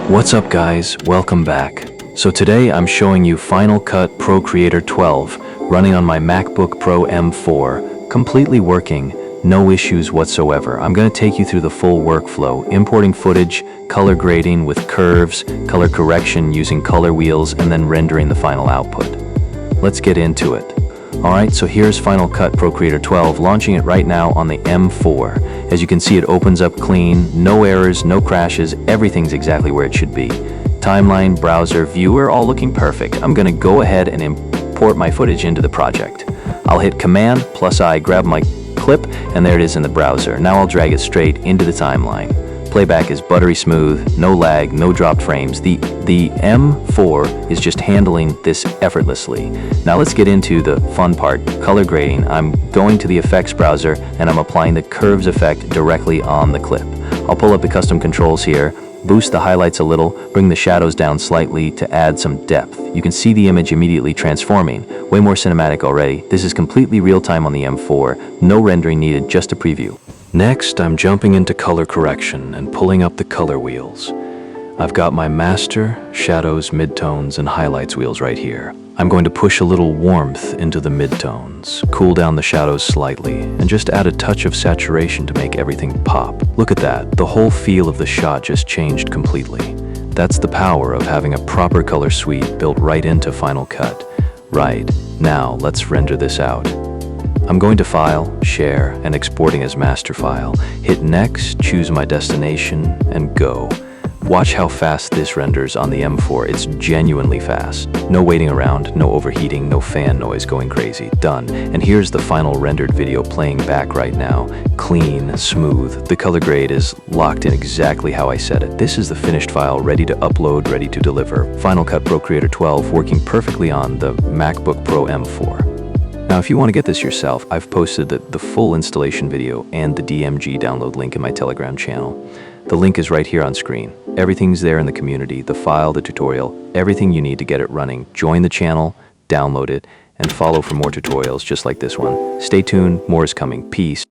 What's up guys, welcome back. So today I'm showing you Final Cut Pro Creator 12 running on my MacBook Pro M4, completely working, no issues whatsoever. I'm going to take you through the full workflow, importing footage, color grading with curves, color correction using color wheels, and then rendering the final output. Let's get into it. Alright, so here's Final Cut Pro Creator 12, launching it right now on the M4. As you can see, it opens up clean, no errors, no crashes, everything's exactly where it should be. Timeline, browser, viewer, all looking perfect. I'm gonna go ahead and import my footage into the project. I'll hit Command plus I, grab my clip, and there it is in the browser. Now I'll drag it straight into the timeline. Playback is buttery smooth, no lag, no dropped frames. The M4 is just handling this effortlessly. Now let's get into the fun part, color grading. I'm going to the effects browser and I'm applying the curves effect directly on the clip. I'll pull up the custom controls here, boost the highlights a little, bring the shadows down slightly to add some depth. You can see the image immediately transforming, way more cinematic already. This is completely real time on the M4, no rendering needed, just a preview. Next, I'm jumping into color correction and pulling up the color wheels. I've got my master, shadows, midtones, and highlights wheels right here. I'm going to push a little warmth into the midtones, cool down the shadows slightly, and just add a touch of saturation to make everything pop. Look at that, the whole feel of the shot just changed completely. That's the power of having a proper color suite built right into Final Cut. Right, now let's render this out. I'm going to File, Share, and exporting as master file. Hit Next, choose my destination, and go. Watch how fast this renders on the M4. It's genuinely fast. No waiting around, no overheating, no fan noise going crazy. Done. And here's the final rendered video playing back right now. Clean, smooth. The color grade is locked in exactly how I said it. This is the finished file, ready to upload, ready to deliver. Final Cut Pro Creator 12 working perfectly on the MacBook Pro M4. Now, if you want to get this yourself, I've posted the full installation video and the DMG download link in my Telegram channel. The link is right here on screen. Everything's there in the community, the file, the tutorial, everything you need to get it running. Join the channel, download it, and follow for more tutorials just like this one. Stay tuned, more is coming. Peace.